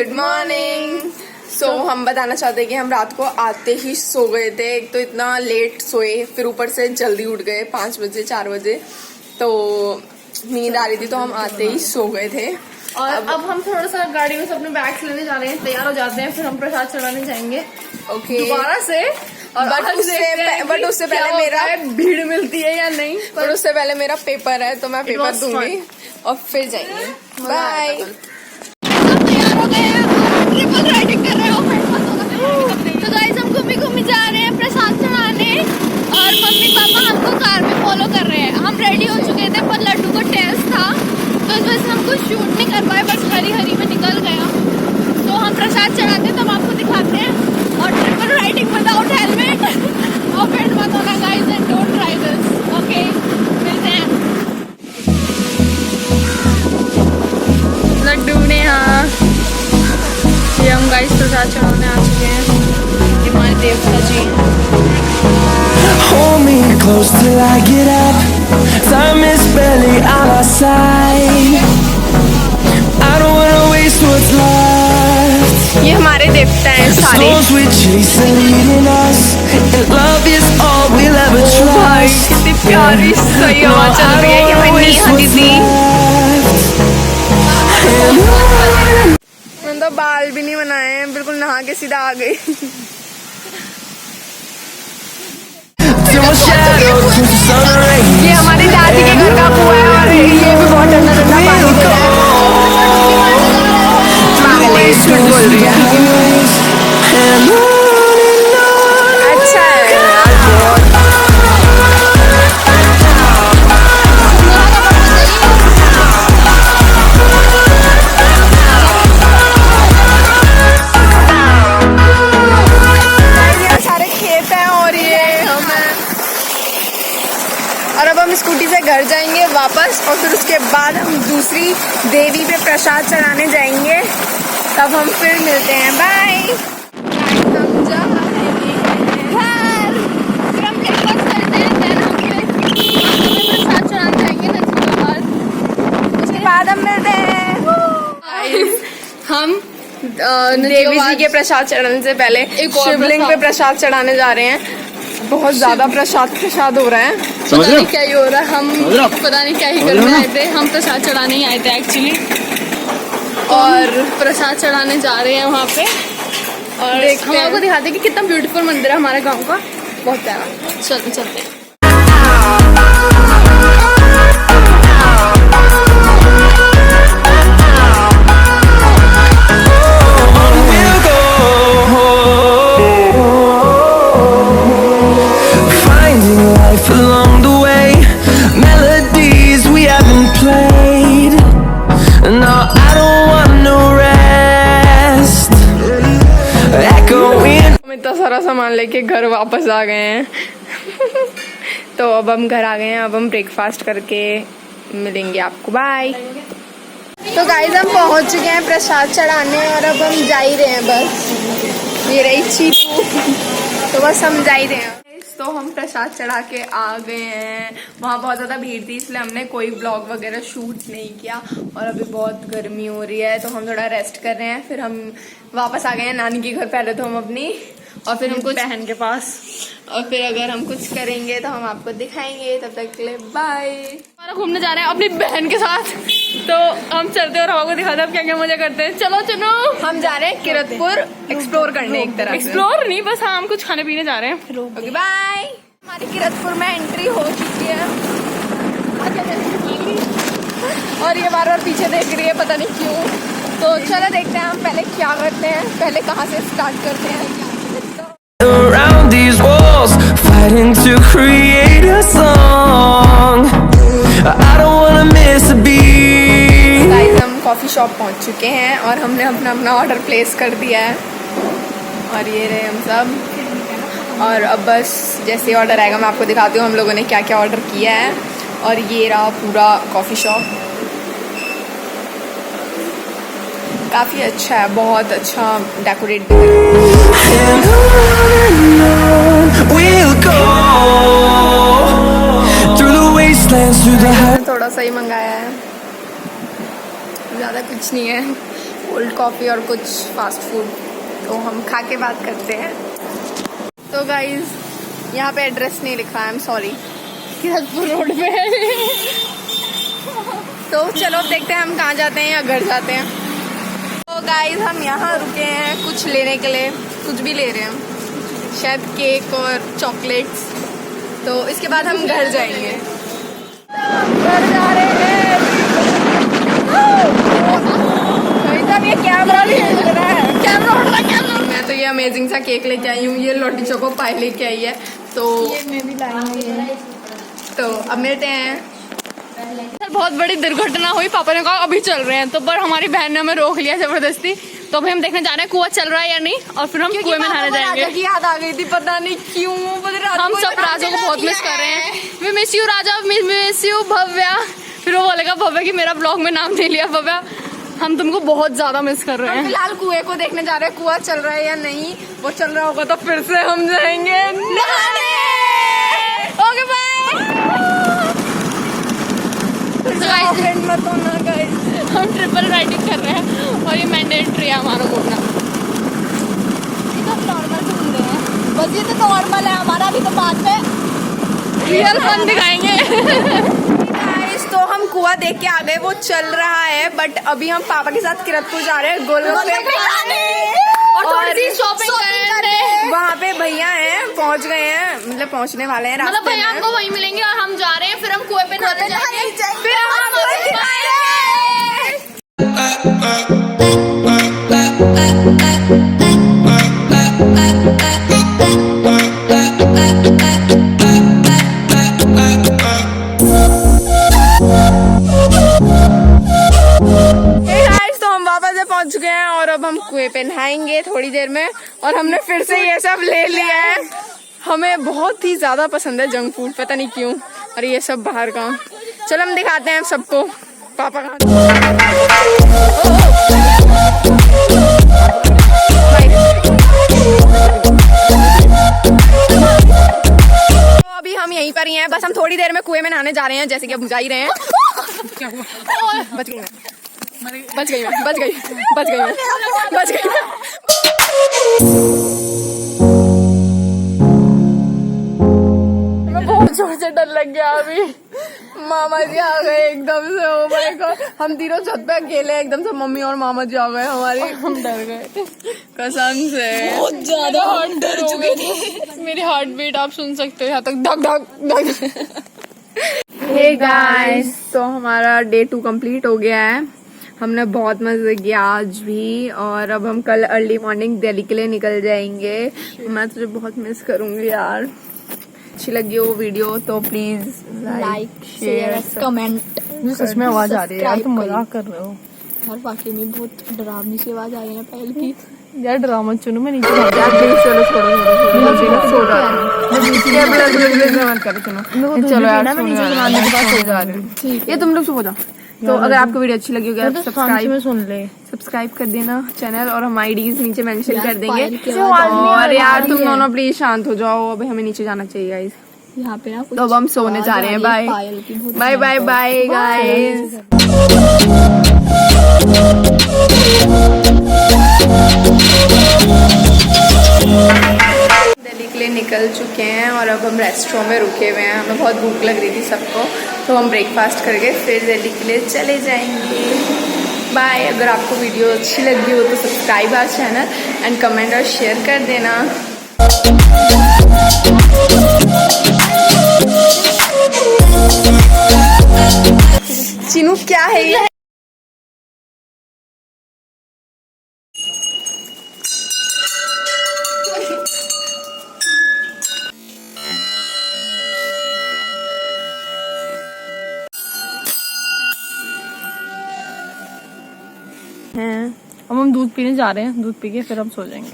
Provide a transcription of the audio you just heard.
Good morning. सो हम बताना चाहते हैं कि हम रात को आते ही सो गए थे। एक तो इतना लेट सोए, फिर ऊपर से जल्दी उठ गए 5 बजे 4 बजे, तो नींद आ रही थी तो हम आते ही सो गए थे। और अब हम थोड़ा सा गाड़ी में से अपने बैग्स लेने जा रहे हैं, तैयार हो जाते हैं, फिर हम प्रसाद चढ़ाने जाएंगे ओके दोबारा से। और बट उससे पहले मेरा भीड़ मिलती है या नहीं, पर उससे पहले मेरा पेपर है तो मैं पेपर दूंगी और फिर जाएंगे। बाय। तैयार हो गए हैं, ट्रिपल राइडिंग कर रहे हो। तो गाइस हम घूमी जा रहे हैं प्रसाद चढ़ाने, और मम्मी पापा हमको कार में फॉलो कर रहे हैं। हम रेडी हो चुके थे पर लड्डू को टेस्ट था तो इस वजह से हम कुछ शूट नहीं कर पाए, बस हरी में निकल गया। तो हम प्रसाद चढ़ाते हैं तो हम आपको दिखाते हैं। और ट्रिपल राइडिंग विदाउट हेलमेट और बेल्ट मत होना guys, and don't try this. Okay, मिलते हैं। लड्डू ने हाँ, ये हम गाइस प्रसाद चढ़ाने आ चुके हैं। ये हमारे देवता जी हैं। Hold me close till I get up. Time is barely on our side. I don't wanna waste what's left. ये हमारे देवता हैं The सारे। storms we chase are leading us, and love is all we'll ever trust. कितनी प्यारी सही हवा चल रही है कि मैं नहीं हंसी थी। मैंने तो बाल भी नहीं बनाए हैं, बिल्कुल नहा के सीधा आ गई। Till my shadow turns to sun rays. ये हमारी दादी के घर का कुआं है और ये भी बहुत ठंडा ठंडा पानी दे रहा है। पागल है, झूठ बोल रही है। And on अच्छा है यार बहुत। ये सारे खेत हैं और ये हम हैं। और अब हम स्कूटी से घर जाएंगे वापस, और फिर उसके बाद हम दूसरी देवी पे प्रसाद चढ़ाने जाएंगे, तब हम फिर मिलते हैं। बाय। हम जा रहे हैं घर, फिर हम ब्रेकफास्ट करते हैं, देन हम फिर प्रसाद चढ़ाने जाएंगे नदी के बाद। उसके बाद हम मिलते हैं। हम देवी जी के प्रसाद चढ़ाने से पहले एक और शिवलिंग पे प्रसाद चढ़ाने जा रहे हैं। बहुत ज्यादा प्रसाद हो रहा है। पता नहीं क्या ही हो रहा है, हम पता नहीं क्या ही करने आए थे। हम प्रसाद चढ़ाने ही आए थे एक्चुअली, और प्रसाद चढ़ाने जा रहे हैं वहाँ पे। और हम आपको दिखाते हैं कि कितना ब्यूटीफुल मंदिर है हमारे गाँव का, बहुत प्यारा। चलते हैं। we'll go. Finding life along the way, melodies we haven't played. No, I don't want no rest. Echoing. हम इतना सारा सामान लेके घर वापस आ गए हैं। तो अब हम घर आ गए हैं, अब हम ब्रेकफास्ट करके मिलेंगे आपको। बाय। तो गाइस हम पहुंच चुके हैं प्रसाद चढ़ाने, और अब हम जा ही रहे हैं बस। ये रही चीपू, तो बस हम जा ही रहे हैं। तो हम प्रसाद चढ़ा के आ गए हैं। वहाँ बहुत ज़्यादा भीड़ थी इसलिए हमने कोई ब्लॉग वगैरह शूट नहीं किया, और अभी बहुत गर्मी हो रही है तो हम थोड़ा रेस्ट कर रहे हैं। फिर हम वापस आ गए हैं नानी के घर, पहले तो हम अपनी, और फिर हम कुछ बहन के पास, और फिर अगर हम कुछ करेंगे तो हम आपको दिखाएंगे। तब तक के लिए बाय। हमारा घूमने जा रहे हैं अपनी बहन के साथ, तो हम चलते हैं और आपको दिखाते हैं क्या क्या मजा करते हैं। चलो चलो, हम जा रहे हैं किरतपुर एक्सप्लोर करने, एक तरह से। एक्सप्लोर नहीं, बस हम कुछ खाने पीने जा रहे हैं। Okay bye. हमारी किरतपुर में एंट्री हो चुकी है, और ये बार पीछे देख रही है, पता नहीं क्यों। तो चलो देखते हैं हम पहले क्या करते हैं, पहले कहाँ से स्टार्ट करते हैं। Around these walls, fighting to create a song. I don't wanna miss a beat. Guys हम कॉफी शॉप पहुंच चुके हैं और हमने अपना ऑर्डर प्लेस कर दिया है, और ये रहे हम सब। और अब बस जैसे ऑर्डर आएगा मैं आपको दिखाती हूँ हम लोगों ने क्या क्या ऑर्डर किया है। और ये रहा पूरा कॉफी शॉप, काफ़ी अच्छा है, बहुत अच्छा डेकोरेट भी And on we'll go through the wastelands, through the है। थोड़ा सा ही मंगाया है, ज़्यादा कुछ नहीं है। कोल्ड कॉफ़ी और कुछ फास्ट फूड, तो हम खा के बात करते हैं। तो गाइज यहाँ पे एड्रेस नहीं लिखा है, I am sorry, Kiratpur road पे है। तो चलो अब देखते हैं हम कहाँ जाते हैं या घर जाते हैं। तो गाइज हम यहाँ रुके हैं कुछ लेने के लिए, कुछ भी ले रहे हैं, शायद केक और चॉकलेट्स। तो इसके बाद हम घर जाएंगे। घर जा रहे हैं। ये कैमरा भी उड़ रहा है, कैमरा उड़ रहा है, कैमरा। मैं तो ये अमेजिंग सा केक लेके आई हूँ, ये लोटी चोको पाई लेके आई है, तो ये मैं भी लाई हूँ। तो अब मिलते हैं। बहुत बड़ी दुर्घटना हुई, पापा ने कहा अभी चल रहे हैं, तो पर हमारी बहन ने हमें रोक लिया जबरदस्ती। तो अभी हम देखने जा रहे हैं कुआं चल रहा है या नहीं, और फिर हम कुएं में नहाने जाएंगे। की याद आ गई थी, पता नहीं क्यों। हम सब राजा को बहुत मिस कर रहे हैं। We miss you Raja, miss you Bhavya. फिर वो बोलेगा भव्या कि मेरा ब्लॉग में नाम दे लिया भव्या, हम तुमको बहुत ज्यादा मिस कर रहे हैं। फिलहाल कुएं को देखने जा रहे हैं, कुआं चल रहा है या नहीं। वो चल रहा होगा तो फिर से हम जाएंगे नहाने। Okay bye. मत होना गाइस, हम ट्रिपल राइडिंग कर रहे हैं और ये मैंडेटरी है हमारा घूमना। ये तो नॉर्मल घूम रहे हैं, बस ये तो नॉर्मल है हमारा, अभी तो बाद में रियल फन दिखाएंगे। गाइस तो हम कुआं देख के आ गए, वो चल रहा है, बट अभी हम पापा के साथ किरतपुर जा रहे हैं गोलगप्पे और थोड़ी सी शॉपिंग करने। वहाँ पे भैया हैं, पहुँच गए हैं, मतलब पहुँचने वाले हैं, मतलब भैया हमको वहीं मिलेंगे और हम जा रहे हैं, फिर हम कुएं पे नहाने जाएंगे, फिर हम पहुंच गए हैं और अब हम कुएं पे नहाएंगे थोड़ी देर में। और हमने फिर से ये सब ले लिया है, हमें बहुत ही ज्यादा पसंद है जंक फूड, पता नहीं क्यों, और ये सब बाहर का। चलो हम दिखाते हैं सबको। पापा कहाँ? तो अभी हम यहीं पर ही हैं, बस हम थोड़ी देर में कुएं में नहाने जा रहे हैं, जैसे कि अब जा ही रहे हैं। क्या हुआ? बच गई मैं, बच गई मैं, बच गई, बच गई मैं, बच गई मैं। बहुत जोर से डर लग गया अभी। मामा जी आ गए एकदम से, ओ माय गॉड। हम तीनों छत पे अकेले, एकदम से मम्मी और मामा जी आ गए हमारी, हम डर गए कसम से, बहुत ज्यादा डर चुके थे। मेरी हार्ट बीट आप सुन सकते हो यहाँ तक, धक धक धक। हे गाइस, तो हमारा डे 2 कंप्लीट हो गया है। हमने बहुत मजे किया आज भी, और अब हम कल अर्ली मॉर्निंग दिल्ली के लिए निकल जाएंगे। मैं तुझे बहुत मिस करूंगी यार। अच्छी लगी वो वीडियो तो प्लीज लाइक शेयर कमेंट। सच में आवाज आ रही है यार, तुम मजाक कर रहे हो यार, वाकई में बहुत डरावनी सी आवाज आई है ना पहले की। यार ड्रामा चुनो, मैं नीचे चलो छोड़ो छोड़ो सो रहा है। चलो यार मैं नीचे सुनाने के बाद सो जा रही हूँ। ये तुम लोग सो जाओ। तो अगर आपको वीडियो अच्छी लगी होगी सब्सक्राइब कर देना चैनल, और हम आईडीज नीचे मेंशन कर देंगे। और यार तुम दोनों प्लीज शांत हो जाओ, अभी हमें नीचे जाना चाहिए गाइस। यहाँ पे ना तो अब हम सोने जा रहे हैं। Bye bye bye bye guys. Delhi के लिए निकल चुके हैं और अब हम रेस्टोरेंट में रुके हुए हैं। हमें बहुत भूख लग रही थी सबको, तो हम ब्रेकफास्ट करके फिर दिल्ली के लिए चले जाएंगे। बाय। अगर आपको वीडियो अच्छी लगी हो तो subscribe our channel and comment और शेयर कर देना। चिनू क्या है ये? अब हम दूध पीने जा रहे हैं, दूध पी के फिर हम सो जाएंगे।